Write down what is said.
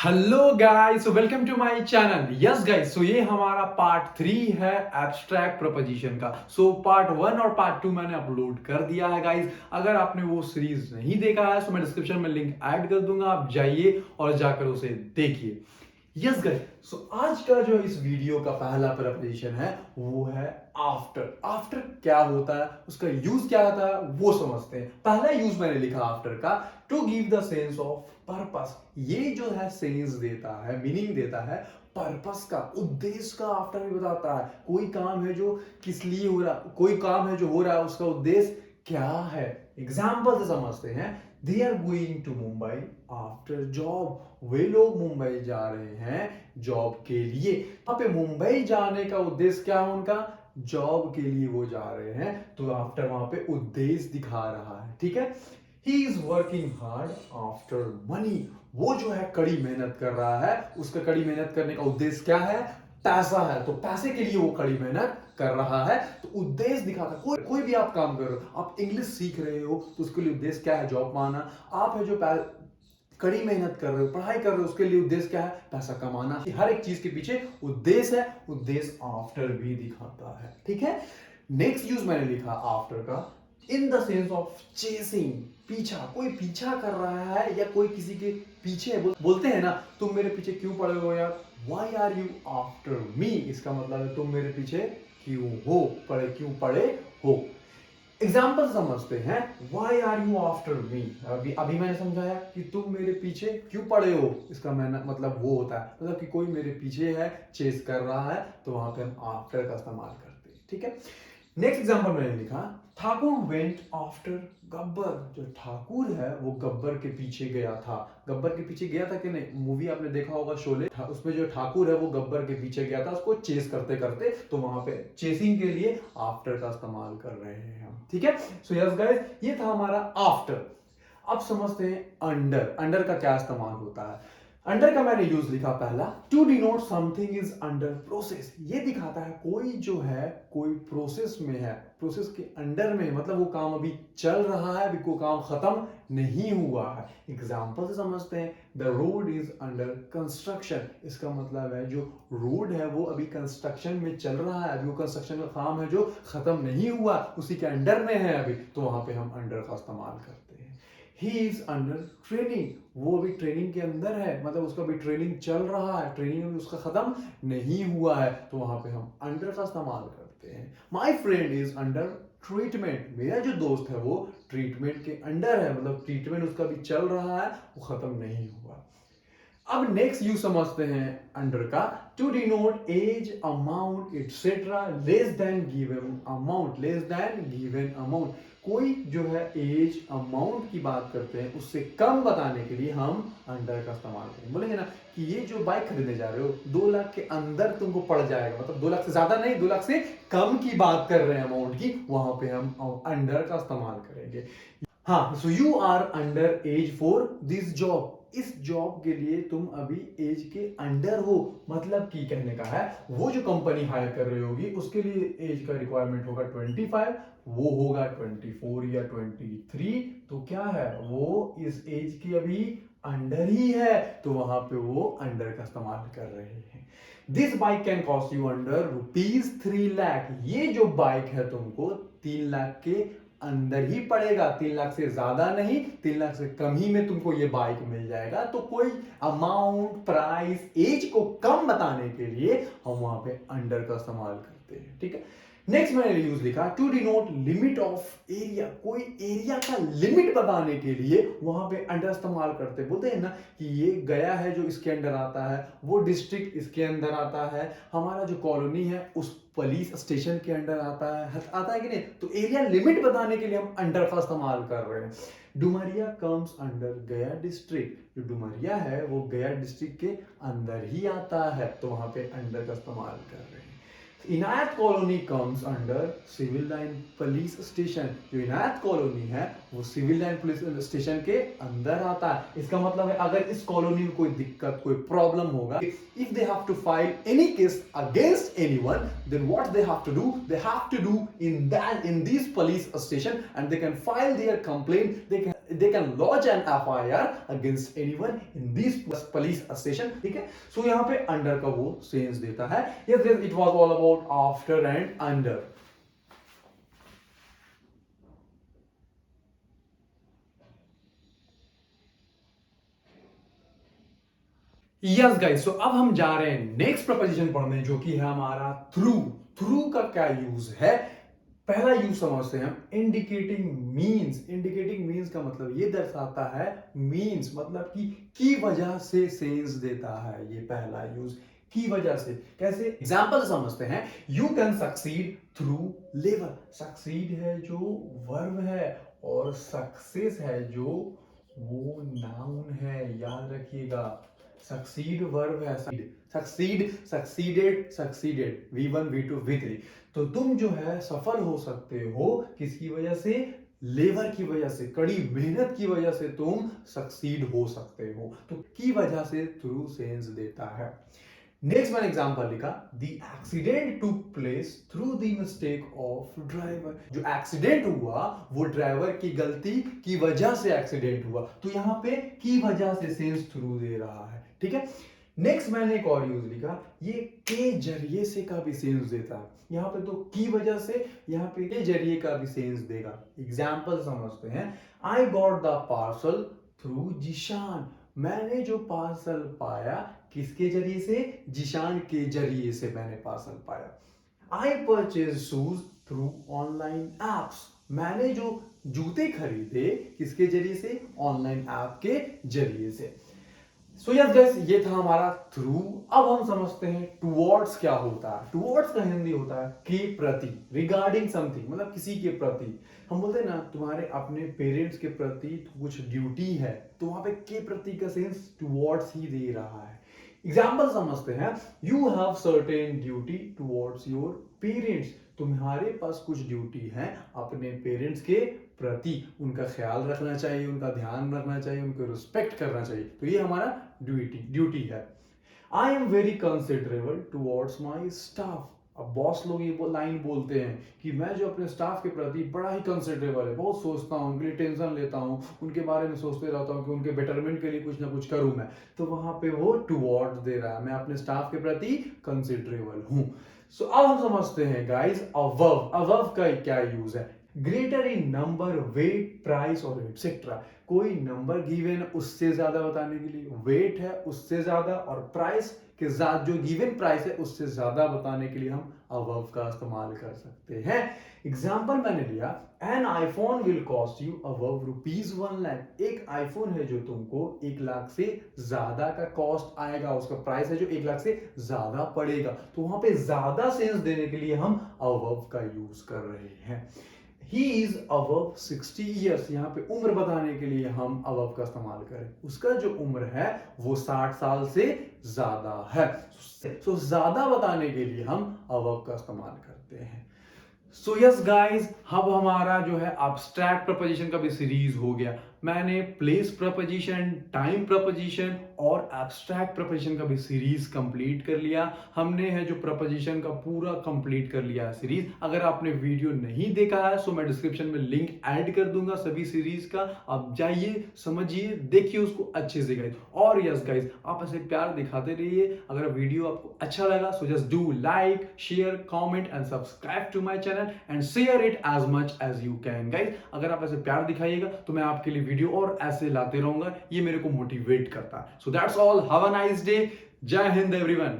Hello guys, so welcome to my channel. Yes guys, so ये हमारा part 3 है abstract proposition का। So part 1 और पार्ट 2 मैंने अपलोड कर दिया है गाइस। अगर आपने वो सीरीज नहीं देखा है तो मैं डिस्क्रिप्शन में लिंक ऐड कर दूंगा, आप जाइए और जाकर उसे देखिए। यस गाइस, सो आज का जो इस वीडियो का पहला प्रपोजिशन है वो है आफ्टर। आफ्टर क्या होता है, उसका यूज क्या होता है वो समझते हैं। पहला यूज मैंने लिखा आफ्टर का, to give the sense of purpose. ये जो है सेंस देता है, मीनिंग देता है पर्पस का, उद्देश्य का। आफ्टर भी बताता है कोई काम है जो किस लिए हो रहा, कोई काम है जो हो रहा है उसका उद्देश्य क्या है। एग्जाम्पल से समझते हैं। They are going to Mumbai after job. वे लोग मुंबई जा रहे हैं जॉब के लिए। वहां पे मुंबई जाने का उद्देश्य क्या है उनका, जॉब के लिए वो जा रहे हैं, तो आफ्टर वहां पे उद्देश्य दिखा रहा है। ठीक है। He is working hard after money. वो जो है कड़ी मेहनत कर रहा है, उसका कड़ी मेहनत करने का उद्देश्य क्या है, पैसा है, तो पैसे के लिए वो कड़ी मेहनत कर रहा है। तो उद्देश्य दिखाता, कोई भी आप काम कर रहे हो, आप इंग्लिश सीख रहे हो तो उसके लिए उद्देश्य क्या है, जॉब पाना। आप है जो कड़ी मेहनत कर रहे हो, पढ़ाई कर रहे हो, उसके लिए उद्देश्य क्या है, पैसा कमाना। हर एक चीज के पीछे उद्देश्य है, उद्देश्य आफ्टर भी दिखाता है। ठीक है। नेक्स्ट यूज मैंने लिखा आफ्टर का, in the sense of chasing. पीछा, कोई पीछा कर रहा है या कोई किसी के पीछे है। बोलते हैं ना, तुम मेरे पीछे क्यों पड़े हो यार, why are you after me. इसका मतलब है तुम मेरे पीछे क्यों हो पड़े, क्यों पड़े हो। एग्जाम्पल समझते हैं। Why are you after me, अभी अभी मैंने समझाया कि तुम मेरे पीछे क्यों पड़े हो। इसका मैंने मतलब वो होता है, मतलब कि कोई मेरे पीछे है, चेस कर रहा है, तो वहां पे हम आफ्टर का इस्तेमाल करते हैं। ठीक है। नेक्स्ट एग्जांपल मैंने लिखा, ठाकुर वेंट आफ्टर गब्बर। जो ठाकुर है वो गब्बर के पीछे गया था। गब्बर के पीछे गया था कि नहीं, मूवी आपने देखा होगा शोले, उसमें जो ठाकुर है वो गब्बर के पीछे गया था, उसको चेस करते करते, तो वहां पे चेसिंग के लिए आफ्टर का इस्तेमाल कर रहे हैं हम। ठीक है। सो यस गाइस, ये था हमारा आफ्टर। अब समझते हैं अंडर। अंडर का क्या इस्तेमाल होता है। अंडर का मैंने यूज लिखा पहला, to denote something is under process. ये दिखाता है कोई जो है कोई प्रोसेस में है, प्रोसेस के अंडर में, मतलब वो काम अभी चल रहा है, अभी कोई काम खत्म नहीं हुआ है। एग्जांपल से समझते हैं। The road is under construction. इसका मतलब है जो रोड है वो अभी कंस्ट्रक्शन में चल रहा है, अभी वो कंस्ट्रक्शन का काम है जो खत्म नहीं हुआ, उसी के अंडर में है अभी, तो वहां पे हम अंडर का इस्तेमाल करते हैं। He is under training. वो अभी ट्रेनिंग के अंदर है, मतलब उसका अभी ट्रेनिंग चल रहा है, ट्रेनिंग अभी उसका खत्म नहीं हुआ है, तो वहां पे हम अंडर का इस्तेमाल करते हैं। My friend is under treatment. मेरा जो दोस्त है वो ट्रीटमेंट के अंडर है, मतलब ट्रीटमेंट उसका भी चल रहा है, वो खत्म नहीं हुआ। अब नेक्स्ट यूज समझते हैं अंडर का, to denote age, amount etcetera, less than given amount. Less than given amount, कोई जो है एज अमाउंट की बात करते हैं, उससे कम बताने के लिए हम अंडर का इस्तेमाल करें। बोलेंगे ना कि ये जो बाइक खरीदने जा रहे हो 2 लाख के अंदर तुमको पड़ जाएगा, मतलब 2 लाख से ज्यादा नहीं, 2 लाख से कम की बात कर रहे हैं अमाउंट की, वहां पे हम अंडर का इस्तेमाल करेंगे। हाँ, so you are under age for this job. इस जॉब के लिए तुम अभी एज के अंडर हो, मतलब कि कहने का है वो जो कंपनी हायर कर रही होगी उसके लिए एज का रिक्वायरमेंट होगा 25, वो होगा 24 या 23, तो क्या है वो इस एज की अभी अंडर ही है, तो वहां पे वो अंडर का इस्तेमाल कर रहे हैं। This bike can cost you under ₹3 lakh. ये जो बाइक है तुमको 3 लाख के अंदर ही पड़ेगा, 3 लाख से ज्यादा नहीं, 3 लाख से कम ही में तुमको ये बाइक मिल जाएगा। तो कोई अमाउंट, प्राइस, एज को कम बताने के लिए हम वहां पे अंडर का इस्तेमाल करते हैं। ठीक है। नेक्स्ट मैंने यूज लिखा, to denote limit of area. कोई एरिया का लिमिट बताने के लिए वहां पे अंडर इस्तेमाल करते हैं। बोलते हैं ना कि ये गया है जो इसके अंडर आता है, वो डिस्ट्रिक्ट इसके अंदर आता है, हमारा जो कॉलोनी है उस पुलिस स्टेशन के अंडर आता है कि नहीं, तो एरिया लिमिट बताने के लिए हम अंडर का इस्तेमाल कर रहे हैं। डुमरिया कम्स अंडर गया डिस्ट्रिक्ट। जो डुमरिया है वो गया डिस्ट्रिक्ट के अंदर ही आता है, तो वहां पे अंडर का इस्तेमाल कर रहे हैं। Inayat colony comes under civil line police station. जो इनायत कॉलोनी है वो सिविल लाइन पुलिस स्टेशन के अंदर आता है। इसका मतलब है अगर इस कॉलोनी में कोई दिक्कत, कोई प्रॉब्लम होगा, if they have to file any case against anyone, then what they have to do, they have to do in this police station and they can file their complaint, they can lodge an FIR against anyone in this police station. ठीक है, सो यहाँ पे under का वो sense देता है. Yes, it was all about after and under. Yes guys, so अब हम जा रहे हैं नेक्स्ट प्रपोजिशन पढ़ने, जो कि है हमारा थ्रू. थ्रू का क्या यूज है? पहला यूज समझते हैं हम. Indicating means. इंडिकेटिंग मीन्स का मतलब ये दर्शाता है, मीन्स मतलब की वजह से सेंस देता है. ये पहला यूज, की वजह से. कैसे? एग्जाम्पल समझते हैं. You can succeed through labour. Succeed है जो वर्ब है और सक्सेस है जो वो नाउन है. याद रखिएगा, सक्सीड वर्ब है. Succeed, succeeded, succeeded, V1 V2 V3. तो तुम जो है सफल हो सकते हो किसकी वजह से? लेबर की वजह से, कड़ी मेहनत की वजह से तुम सक्सीड हो सकते हो. तो की वजह से थ्रू सेंस देता है. नेक्स्ट मैंने एग्जांपल लिखा, the accident took place through the mistake of driver. जो एक्सीडेंट हुआ वो ड्राइवर की गलती की वजह से एक्सीडेंट हुआ. तो यहाँ पे की वजह से सेंस थ्रू दे रहा है. ठीक है. नेक्स्ट मैंने एक और यूज लिखा, ये के जरिए से का भी सेंस देता है. यहाँ पे तो की वजह से, यहाँ पे के जरिए का भी सेंस देगा. एग्जाम्पल समझते हैं. I got the parcel through Zeeshan. मैंने जो पार्सल पाया किसके जरिए से? जिशान के जरिए से मैंने पार्सल पाया. I purchase shoes through online apps. मैंने जो जूते खरीदे किसके जरिए से? ऑनलाइन ऐप के जरिए से. सो यस गाइस, ये था हमारा थ्रू. अब हम समझते हैं टुवर्ड्स क्या होता है. टुवर्ड्स का हिंदी होता है के प्रति. रिगार्डिंग समथिंग, मतलब किसी के प्रति. हम बोलते हैं ना, तुम्हारे अपने पेरेंट्स के प्रति कुछ ड्यूटी है, तो वहां पे के प्रति का सेंस टुवर्ड्स ही दे रहा है. एग्जाम्पल समझते हैं. You have certain duty towards your parents. तुम्हारे पास कुछ ड्यूटी है अपने पेरेंट्स के प्रति. उनका ख्याल रखना चाहिए, उनका ध्यान रखना चाहिए, उनको रिस्पेक्ट करना चाहिए. तो ये हमारा ड्यूटी है. I am very considerable towards my staff. अब बॉस लोग ये लाइन बोलते हैं कि मैं जो अपने स्टाफ के प्रति बड़ा ही कंसिडरेबल है, बहुत सोचता हूँ, उनके लिए टेंशन लेता हूँ, उनके बारे में सोचते रहता हूँ कि उनके बेटरमेंट के लिए कुछ ना कुछ करूँ मैं. तो वहां पे वो टुवर्ड्स दे रहा है, मैं अपने स्टाफ के प्रति कंसिडरेबल हूँ. सो अब हम समझते हैं गाइस अबव. अबव का क्या यूज है? Greater in number, weight, price और एटसेट्रा. कोई नंबर गिवन उससे ज्यादा बताने के लिए, वेट है उससे ज्यादा, और प्राइस के साथ जो गिवन प्राइस है उससे ज्यादा बताने के लिए हम अबव का इस्तेमाल कर सकते हैं. एग्जाम्पल मैंने लिया, an iPhone will cost you above ₹1 lakh. एक आईफोन है जो तुमको 1 लाख से ज्यादा का कॉस्ट आएगा, उसका प्राइस है जो 1 लाख से ज्यादा पड़ेगा. तो वहां पे ज्यादा सेंस देने के लिए हम अबव का यूज कर रहे हैं. He is above 60 years. यहाँ पे उम्र बताने के लिए हम above का इस्तेमाल करें. उसका जो उम्र है वो 60 साल से ज्यादा है. So ज्यादा बताने के लिए हम above का इस्तेमाल करते हैं. सो यस गाइज, अब हमारा जो है अब्स्ट्रैक्ट प्रपोजिशन का भी सीरीज हो गया. मैंने प्लेस प्रपोजिशन, टाइम प्रपोजिशन और एब्स्ट्रैक्ट प्रपोजिशन का भी सीरीज कंप्लीट कर लिया. हमने है जो प्रपोजिशन का पूरा कंप्लीट कर लिया सीरीज. अगर आपने वीडियो नहीं देखा है सो मैं डिस्क्रिप्शन में लिंक ऐड कर दूंगा सभी सीरीज का. आप जाइए, समझिए, देखिए उसको अच्छे से गाइज. और यस गाइज, आप ऐसे प्यार दिखाते रहिए. अगर वीडियो आपको अच्छा लगा so just do like, share, comment and subscribe to my channel and share it as much as you can guys. अगर आप ऐसे प्यार दिखाइएगा तो मैं आपके लिए वीडियो और ऐसे लाते रहूंगा. ये मेरे को मोटिवेट करता है. So that's all. Have a nice day. जय हिंद एवरीवन.